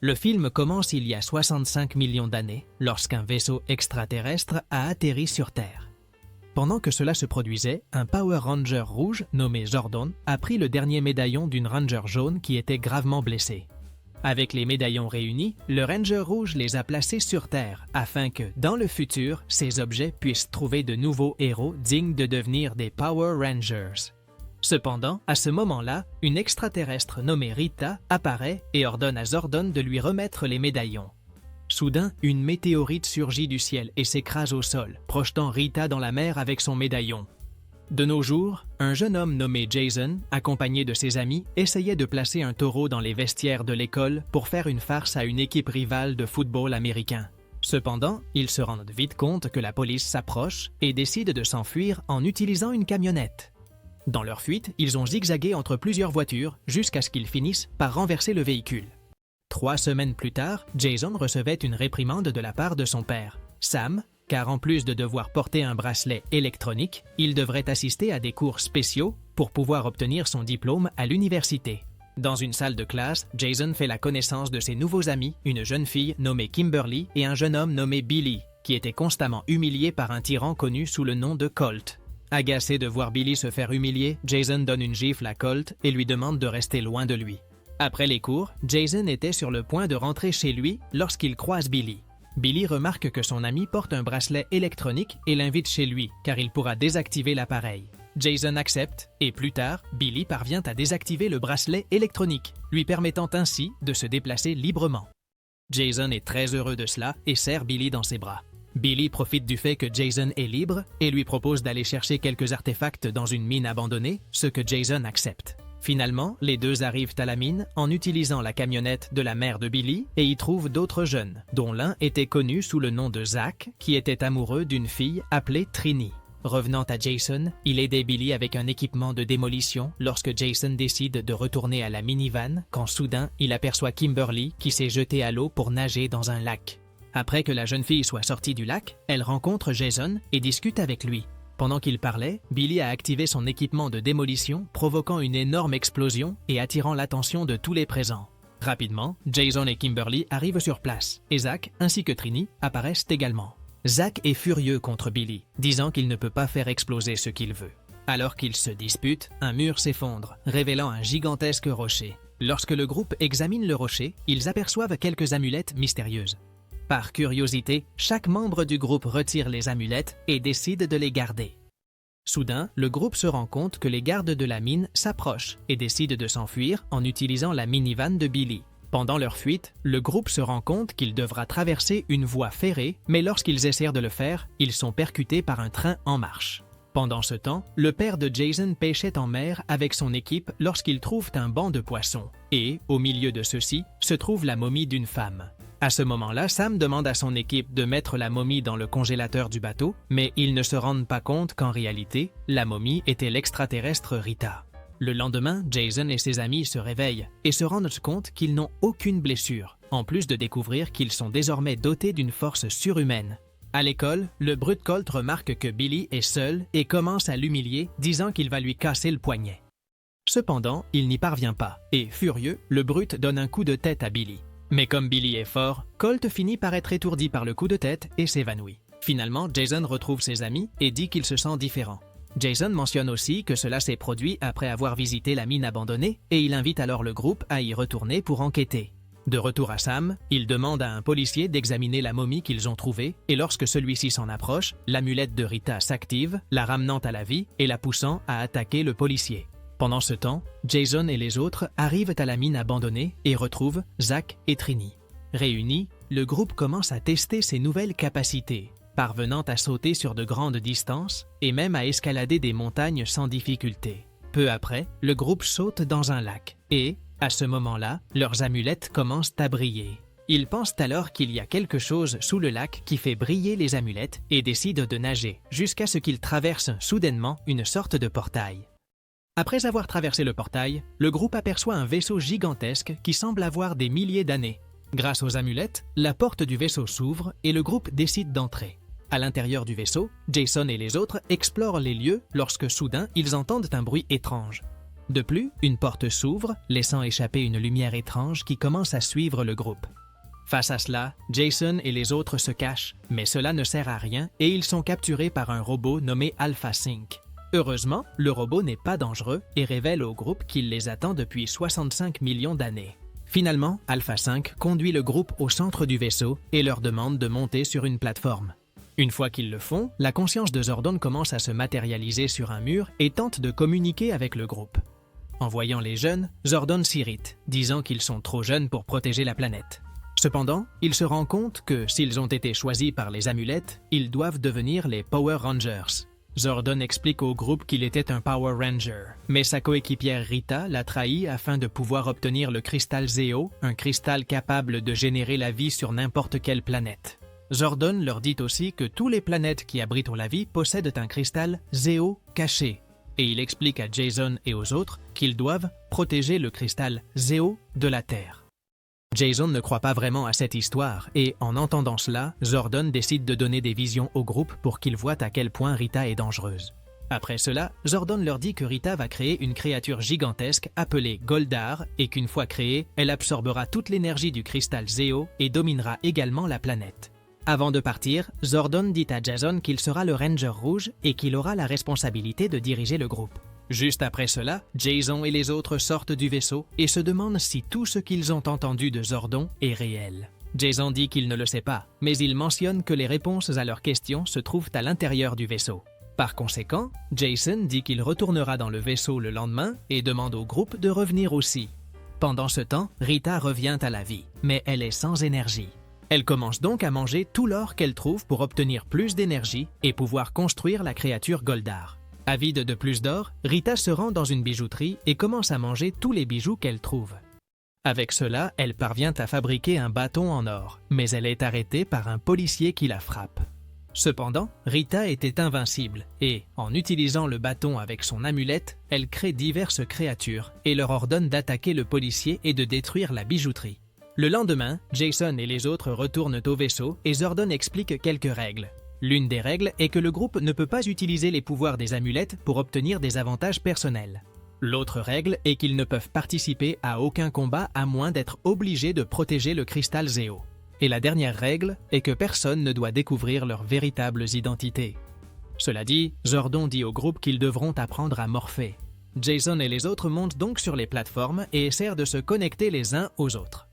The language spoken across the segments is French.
Le film commence il y a 65 millions d'années, lorsqu'un vaisseau extraterrestre a atterri sur Terre. Pendant que cela se produisait, un Power Ranger rouge nommé Zordon a pris le dernier médaillon d'une Ranger jaune qui était gravement blessée. Avec les médaillons réunis, le Ranger rouge les a placés sur Terre afin que, dans le futur, ces objets puissent trouver de nouveaux héros dignes de devenir des Power Rangers. Cependant, à ce moment-là, une extraterrestre nommée Rita apparaît et ordonne à Zordon de lui remettre les médaillons. Soudain, une météorite surgit du ciel et s'écrase au sol, projetant Rita dans la mer avec son médaillon. De nos jours, un jeune homme nommé Jason, accompagné de ses amis, essayait de placer un taureau dans les vestiaires de l'école pour faire une farce à une équipe rivale de football américain. Cependant, ils se rendent vite compte que la police s'approche et décident de s'enfuir en utilisant une camionnette. Dans leur fuite, ils ont zigzagué entre plusieurs voitures jusqu'à ce qu'ils finissent par renverser le véhicule. 3 semaines plus tard, Jason recevait une réprimande de la part de son père, Sam, car en plus de devoir porter un bracelet électronique, il devrait assister à des cours spéciaux pour pouvoir obtenir son diplôme à l'université. Dans une salle de classe, Jason fait la connaissance de ses nouveaux amis, une jeune fille nommée Kimberly et un jeune homme nommé Billy, qui était constamment humilié par un tyran connu sous le nom de Colt. Agacé de voir Billy se faire humilier, Jason donne une gifle à Colt et lui demande de rester loin de lui. Après les cours, Jason était sur le point de rentrer chez lui lorsqu'il croise Billy. Billy remarque que son ami porte un bracelet électronique et l'invite chez lui, car il pourra désactiver l'appareil. Jason accepte, et plus tard, Billy parvient à désactiver le bracelet électronique, lui permettant ainsi de se déplacer librement. Jason est très heureux de cela et serre Billy dans ses bras. Billy profite du fait que Jason est libre et lui propose d'aller chercher quelques artefacts dans une mine abandonnée, ce que Jason accepte. Finalement, les deux arrivent à la mine en utilisant la camionnette de la mère de Billy et y trouvent d'autres jeunes, dont l'un était connu sous le nom de Zach, qui était amoureux d'une fille appelée Trini. Revenant à Jason, il aidait Billy avec un équipement de démolition lorsque Jason décide de retourner à la minivan quand soudain il aperçoit Kimberly qui s'est jetée à l'eau pour nager dans un lac. Après que la jeune fille soit sortie du lac, elle rencontre Jason et discute avec lui. Pendant qu'il parlait, Billy a activé son équipement de démolition, provoquant une énorme explosion et attirant l'attention de tous les présents. Rapidement, Jason et Kimberly arrivent sur place, et Zach ainsi que Trini apparaissent également. Zach est furieux contre Billy, disant qu'il ne peut pas faire exploser ce qu'il veut. Alors qu'ils se disputent, un mur s'effondre, révélant un gigantesque rocher. Lorsque le groupe examine le rocher, ils aperçoivent quelques amulettes mystérieuses. Par curiosité, chaque membre du groupe retire les amulettes et décide de les garder. Soudain, le groupe se rend compte que les gardes de la mine s'approchent et décident de s'enfuir en utilisant la minivan de Billy. Pendant leur fuite, le groupe se rend compte qu'il devra traverser une voie ferrée, mais lorsqu'ils essaient de le faire, ils sont percutés par un train en marche. Pendant ce temps, le père de Jason pêchait en mer avec son équipe lorsqu'ils trouvent un banc de poissons. Et, au milieu de ceux-ci, se trouve la momie d'une femme. À ce moment-là, Sam demande à son équipe de mettre la momie dans le congélateur du bateau, mais ils ne se rendent pas compte qu'en réalité, la momie était l'extraterrestre Rita. Le lendemain, Jason et ses amis se réveillent et se rendent compte qu'ils n'ont aucune blessure, en plus de découvrir qu'ils sont désormais dotés d'une force surhumaine. À l'école, le brute Colt remarque que Billy est seul et commence à l'humilier, disant qu'il va lui casser le poignet. Cependant, il n'y parvient pas, et furieux, le brute donne un coup de tête à Billy. Mais comme Billy est fort, Colt finit par être étourdi par le coup de tête et s'évanouit. Finalement, Jason retrouve ses amis et dit qu'il se sent différent. Jason mentionne aussi que cela s'est produit après avoir visité la mine abandonnée et il invite alors le groupe à y retourner pour enquêter. De retour à Sam, il demande à un policier d'examiner la momie qu'ils ont trouvée et lorsque celui-ci s'en approche, l'amulette de Rita s'active, la ramenant à la vie et la poussant à attaquer le policier. Pendant ce temps, Jason et les autres arrivent à la mine abandonnée et retrouvent Zach et Trini. Réunis, le groupe commence à tester ses nouvelles capacités, parvenant à sauter sur de grandes distances et même à escalader des montagnes sans difficulté. Peu après, le groupe saute dans un lac et, à ce moment-là, leurs amulettes commencent à briller. Ils pensent alors qu'il y a quelque chose sous le lac qui fait briller les amulettes et décident de nager, jusqu'à ce qu'ils traversent soudainement une sorte de portail. Après avoir traversé le portail, le groupe aperçoit un vaisseau gigantesque qui semble avoir des milliers d'années. Grâce aux amulettes, la porte du vaisseau s'ouvre et le groupe décide d'entrer. À l'intérieur du vaisseau, Jason et les autres explorent les lieux lorsque soudain ils entendent un bruit étrange. De plus, une porte s'ouvre, laissant échapper une lumière étrange qui commence à suivre le groupe. Face à cela, Jason et les autres se cachent, mais cela ne sert à rien et ils sont capturés par un robot nommé Alpha 5. Heureusement, le robot n'est pas dangereux et révèle au groupe qu'il les attend depuis 65 millions d'années. Finalement, Alpha 5 conduit le groupe au centre du vaisseau et leur demande de monter sur une plateforme. Une fois qu'ils le font, la conscience de Zordon commence à se matérialiser sur un mur et tente de communiquer avec le groupe. En voyant les jeunes, Zordon s'irrite, disant qu'ils sont trop jeunes pour protéger la planète. Cependant, il se rend compte que s'ils ont été choisis par les amulettes, ils doivent devenir les Power Rangers. Zordon explique au groupe qu'il était un Power Ranger, mais sa coéquipière Rita l'a trahi afin de pouvoir obtenir le cristal Zeo, un cristal capable de générer la vie sur n'importe quelle planète. Zordon leur dit aussi que toutes les planètes qui abritent la vie possèdent un cristal Zeo caché, et il explique à Jason et aux autres qu'ils doivent protéger le cristal Zeo de la Terre. Jason ne croit pas vraiment à cette histoire et, en entendant cela, Zordon décide de donner des visions au groupe pour qu'ils voient à quel point Rita est dangereuse. Après cela, Zordon leur dit que Rita va créer une créature gigantesque appelée Goldar et qu'une fois créée, elle absorbera toute l'énergie du cristal Zeo et dominera également la planète. Avant de partir, Zordon dit à Jason qu'il sera le Ranger rouge et qu'il aura la responsabilité de diriger le groupe. Juste après cela, Jason et les autres sortent du vaisseau et se demandent si tout ce qu'ils ont entendu de Zordon est réel. Jason dit qu'il ne le sait pas, mais il mentionne que les réponses à leurs questions se trouvent à l'intérieur du vaisseau. Par conséquent, Jason dit qu'il retournera dans le vaisseau le lendemain et demande au groupe de revenir aussi. Pendant ce temps, Rita revient à la vie, mais elle est sans énergie. Elle commence donc à manger tout l'or qu'elle trouve pour obtenir plus d'énergie et pouvoir construire la créature Goldar. Avide de plus d'or, Rita se rend dans une bijouterie et commence à manger tous les bijoux qu'elle trouve. Avec cela, elle parvient à fabriquer un bâton en or, mais elle est arrêtée par un policier qui la frappe. Cependant, Rita était invincible et, en utilisant le bâton avec son amulette, elle crée diverses créatures et leur ordonne d'attaquer le policier et de détruire la bijouterie. Le lendemain, Jason et les autres retournent au vaisseau et Zordon explique quelques règles. L'une des règles est que le groupe ne peut pas utiliser les pouvoirs des amulettes pour obtenir des avantages personnels. L'autre règle est qu'ils ne peuvent participer à aucun combat à moins d'être obligés de protéger le cristal Zeo. Et la dernière règle est que personne ne doit découvrir leurs véritables identités. Cela dit, Zordon dit au groupe qu'ils devront apprendre à morpher. Jason et les autres montent donc sur les plateformes et essaient de se connecter les uns aux autres.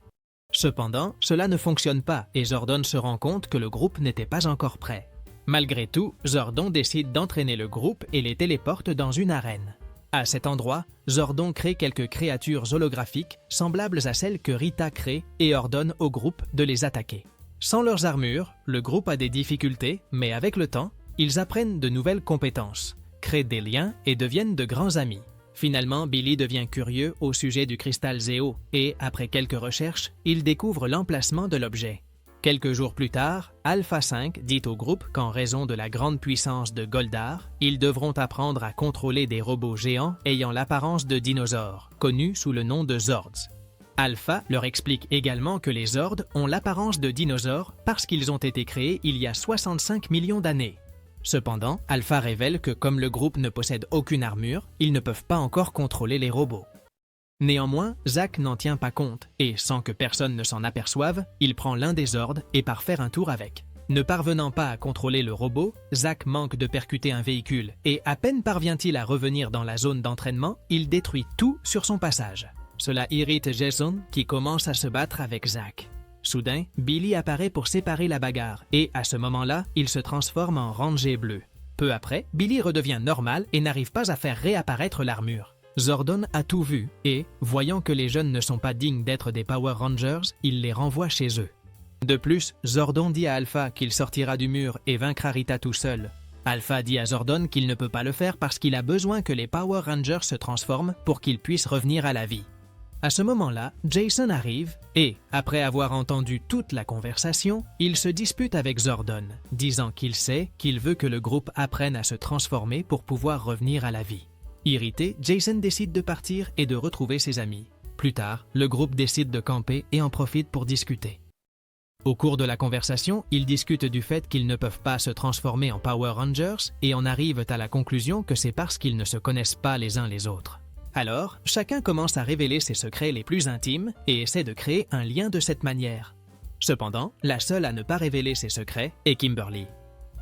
Cependant, cela ne fonctionne pas et Zordon se rend compte que le groupe n'était pas encore prêt. Malgré tout, Zordon décide d'entraîner le groupe et les téléporte dans une arène. À cet endroit, Zordon crée quelques créatures holographiques semblables à celles que Rita crée et ordonne au groupe de les attaquer. Sans leurs armures, le groupe a des difficultés, mais avec le temps, ils apprennent de nouvelles compétences, créent des liens et deviennent de grands amis. Finalement, Billy devient curieux au sujet du cristal Zeo et, après quelques recherches, il découvre l'emplacement de l'objet. Quelques jours plus tard, Alpha 5 dit au groupe qu'en raison de la grande puissance de Goldar, ils devront apprendre à contrôler des robots géants ayant l'apparence de dinosaures, connus sous le nom de Zords. Alpha leur explique également que les Zords ont l'apparence de dinosaures parce qu'ils ont été créés il y a 65 millions d'années. Cependant, Alpha révèle que comme le groupe ne possède aucune armure, ils ne peuvent pas encore contrôler les robots. Néanmoins, Zack n'en tient pas compte et, sans que personne ne s'en aperçoive, il prend l'un des Zords et part faire un tour avec. Ne parvenant pas à contrôler le robot, Zack manque de percuter un véhicule et à peine parvient-il à revenir dans la zone d'entraînement, il détruit tout sur son passage. Cela irrite Jason qui commence à se battre avec Zack. Soudain, Billy apparaît pour séparer la bagarre et, à ce moment-là, il se transforme en Ranger bleu. Peu après, Billy redevient normal et n'arrive pas à faire réapparaître l'armure. Zordon a tout vu et, voyant que les jeunes ne sont pas dignes d'être des Power Rangers, il les renvoie chez eux. De plus, Zordon dit à Alpha qu'il sortira du mur et vaincra Rita tout seul. Alpha dit à Zordon qu'il ne peut pas le faire parce qu'il a besoin que les Power Rangers se transforment pour qu'ils puissent revenir à la vie. À ce moment-là, Jason arrive et, après avoir entendu toute la conversation, il se dispute avec Zordon, disant qu'il sait qu'il veut que le groupe apprenne à se transformer pour pouvoir revenir à la vie. Irrité, Jason décide de partir et de retrouver ses amis. Plus tard, le groupe décide de camper et en profite pour discuter. Au cours de la conversation, ils discutent du fait qu'ils ne peuvent pas se transformer en Power Rangers et en arrivent à la conclusion que c'est parce qu'ils ne se connaissent pas les uns les autres. Alors, chacun commence à révéler ses secrets les plus intimes et essaie de créer un lien de cette manière. Cependant, la seule à ne pas révéler ses secrets est Kimberly.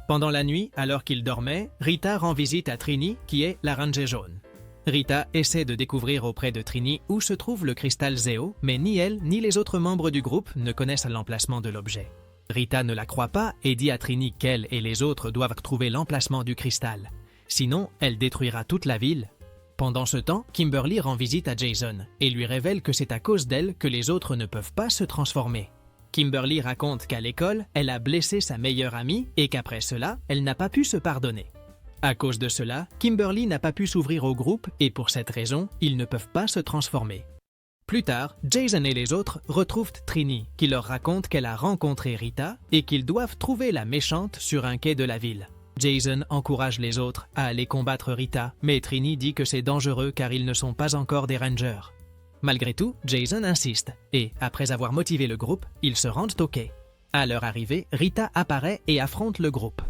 Pendant la nuit, alors qu'il dormait, Rita rend visite à Trini, qui est la Ranger jaune. Rita essaie de découvrir auprès de Trini où se trouve le cristal Zeo, mais ni elle ni les autres membres du groupe ne connaissent l'emplacement de l'objet. Rita ne la croit pas et dit à Trini qu'elle et les autres doivent trouver l'emplacement du cristal. Sinon, elle détruira toute la ville. Pendant ce temps, Kimberly rend visite à Jason et lui révèle que c'est à cause d'elle que les autres ne peuvent pas se transformer. Kimberly raconte qu'à l'école, elle a blessé sa meilleure amie et qu'après cela, elle n'a pas pu se pardonner. À cause de cela, Kimberly n'a pas pu s'ouvrir au groupe et pour cette raison, ils ne peuvent pas se transformer. Plus tard, Jason et les autres retrouvent Trini qui leur raconte qu'elle a rencontré Rita et qu'ils doivent trouver la méchante sur un quai de la ville. Jason encourage les autres à aller combattre Rita, mais Trini dit que c'est dangereux car ils ne sont pas encore des Rangers. Malgré tout, Jason insiste et, après avoir motivé le groupe, ils se rendent au quai. À leur arrivée, Rita apparaît et affronte le groupe.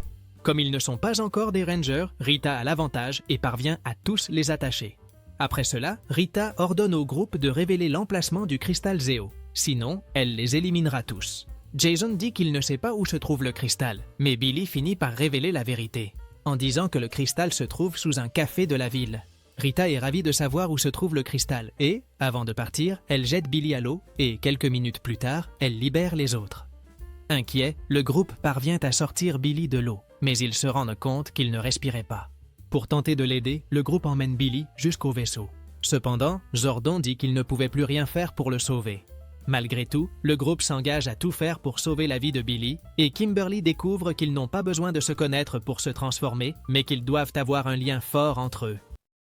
Comme ils ne sont pas encore des Rangers, Rita a l'avantage et parvient à tous les attacher. Après cela, Rita ordonne au groupe de révéler l'emplacement du cristal Zeo. Sinon, elle les éliminera tous. Jason dit qu'il ne sait pas où se trouve le cristal, mais Billy finit par révéler la vérité, en disant que le cristal se trouve sous un café de la ville. Rita est ravie de savoir où se trouve le cristal et, avant de partir, elle jette Billy à l'eau et, quelques minutes plus tard, elle libère les autres. Inquiet, le groupe parvient à sortir Billy de l'eau, mais ils se rendent compte qu'il ne respirait pas. Pour tenter de l'aider, le groupe emmène Billy jusqu'au vaisseau. Cependant, Zordon dit qu'il ne pouvait plus rien faire pour le sauver. Malgré tout, le groupe s'engage à tout faire pour sauver la vie de Billy et Kimberly découvre qu'ils n'ont pas besoin de se connaître pour se transformer, mais qu'ils doivent avoir un lien fort entre eux.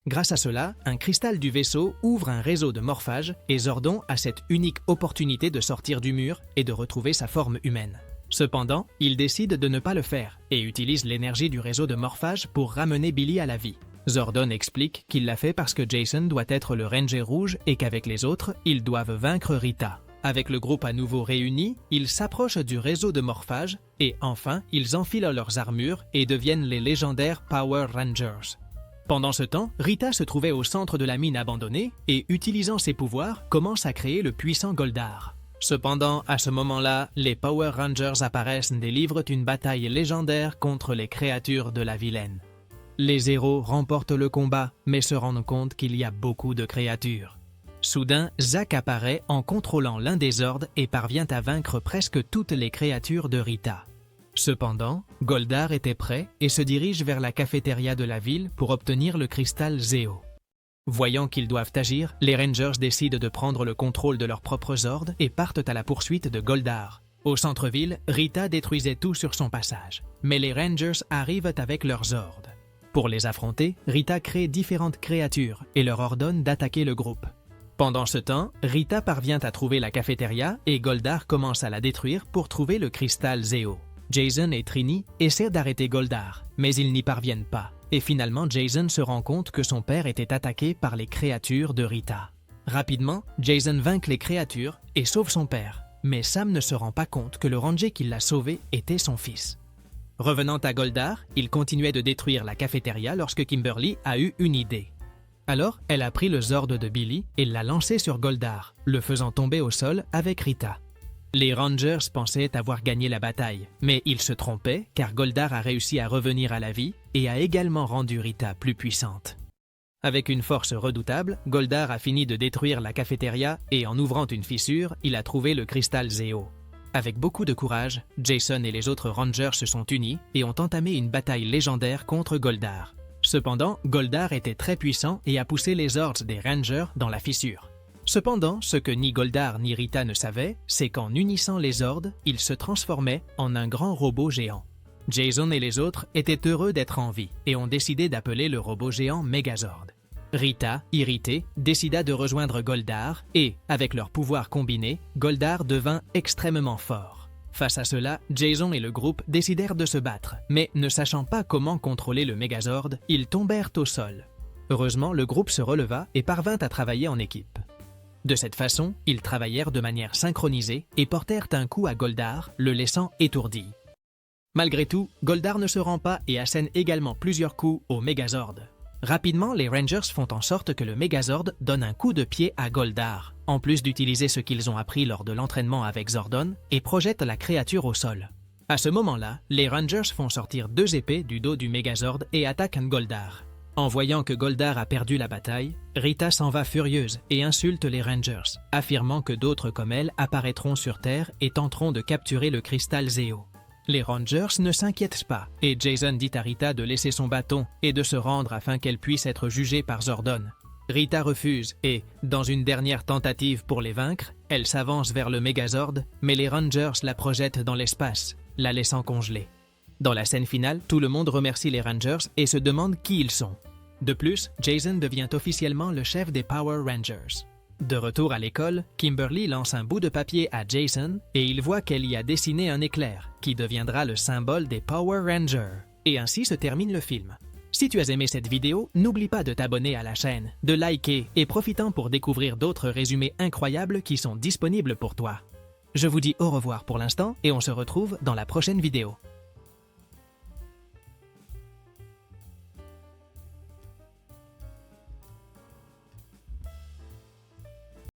Grâce à cela, un cristal du vaisseau ouvre un réseau de morphage et Zordon a cette unique opportunité de sortir du mur et de retrouver sa forme humaine. Cependant, il décide de ne pas le faire et utilise l'énergie du réseau de morphage pour ramener Billy à la vie. Zordon explique qu'il l'a fait parce que Jason doit être le Ranger rouge et qu'avec les autres, ils doivent vaincre Rita. Avec le groupe à nouveau réuni, ils s'approchent du réseau de morphage et enfin, ils enfilent leurs armures et deviennent les légendaires Power Rangers. Pendant ce temps, Rita se trouvait au centre de la mine abandonnée et, utilisant ses pouvoirs, commence à créer le puissant Goldar. Cependant, à ce moment-là, les Power Rangers apparaissent et livrent une bataille légendaire contre les créatures de la vilaine. Les héros remportent le combat, mais se rendent compte qu'il y a beaucoup de créatures. Soudain, Zack apparaît en contrôlant l'un des Zords et parvient à vaincre presque toutes les créatures de Rita. Cependant, Goldar était prêt et se dirige vers la cafétéria de la ville pour obtenir le cristal Zeo. Voyant qu'ils doivent agir, les Rangers décident de prendre le contrôle de leurs propres Zords et partent à la poursuite de Goldar. Au centre-ville, Rita détruisait tout sur son passage, mais les Rangers arrivent avec leurs Zords. Pour les affronter, Rita crée différentes créatures et leur ordonne d'attaquer le groupe. Pendant ce temps, Rita parvient à trouver la cafétéria et Goldar commence à la détruire pour trouver le cristal Zeo. Jason et Trini essaient d'arrêter Goldar, mais ils n'y parviennent pas. Et finalement, Jason se rend compte que son père était attaqué par les créatures de Rita. Rapidement, Jason vainc les créatures et sauve son père. Mais Sam ne se rend pas compte que le Ranger qui l'a sauvé était son fils. Revenant à Goldar, il continuait de détruire la cafétéria lorsque Kimberly a eu une idée. Alors, elle a pris le Zord de Billy et l'a lancé sur Goldar, le faisant tomber au sol avec Rita. Les Rangers pensaient avoir gagné la bataille, mais ils se trompaient car Goldar a réussi à revenir à la vie et a également rendu Rita plus puissante. Avec une force redoutable, Goldar a fini de détruire la cafétéria et en ouvrant une fissure, il a trouvé le cristal Zeo. Avec beaucoup de courage, Jason et les autres Rangers se sont unis et ont entamé une bataille légendaire contre Goldar. Cependant, Goldar était très puissant et a poussé les Zords des Rangers dans la fissure. Cependant, ce que ni Goldar ni Rita ne savaient, c'est qu'en unissant les Zords, ils se transformaient en un grand robot géant. Jason et les autres étaient heureux d'être en vie et ont décidé d'appeler le robot géant Megazord. Rita, irritée, décida de rejoindre Goldar et, avec leurs pouvoirs combinés, Goldar devint extrêmement fort. Face à cela, Jason et le groupe décidèrent de se battre, mais ne sachant pas comment contrôler le Megazord, ils tombèrent au sol. Heureusement, le groupe se releva et parvint à travailler en équipe. De cette façon, ils travaillèrent de manière synchronisée et portèrent un coup à Goldar, le laissant étourdi. Malgré tout, Goldar ne se rend pas et assène également plusieurs coups au Megazord. Rapidement, les Rangers font en sorte que le Megazord donne un coup de pied à Goldar, en plus d'utiliser ce qu'ils ont appris lors de l'entraînement avec Zordon, et projettent la créature au sol. À ce moment-là, les Rangers font sortir 2 épées du dos du Megazord et attaquent Goldar. En voyant que Goldar a perdu la bataille, Rita s'en va furieuse et insulte les Rangers, affirmant que d'autres comme elle apparaîtront sur Terre et tenteront de capturer le cristal Zeo. Les Rangers ne s'inquiètent pas, et Jason dit à Rita de laisser son bâton et de se rendre afin qu'elle puisse être jugée par Zordon. Rita refuse et, dans une dernière tentative pour les vaincre, elle s'avance vers le Megazord, mais les Rangers la projettent dans l'espace, la laissant congeler. Dans la scène finale, tout le monde remercie les Rangers et se demande qui ils sont. De plus, Jason devient officiellement le chef des Power Rangers. De retour à l'école, Kimberly lance un bout de papier à Jason et il voit qu'elle y a dessiné un éclair qui deviendra le symbole des Power Rangers. Et ainsi se termine le film. Si tu as aimé cette vidéo, n'oublie pas de t'abonner à la chaîne, de liker et profitant pour découvrir d'autres résumés incroyables qui sont disponibles pour toi. Je vous dis au revoir pour l'instant et on se retrouve dans la prochaine vidéo.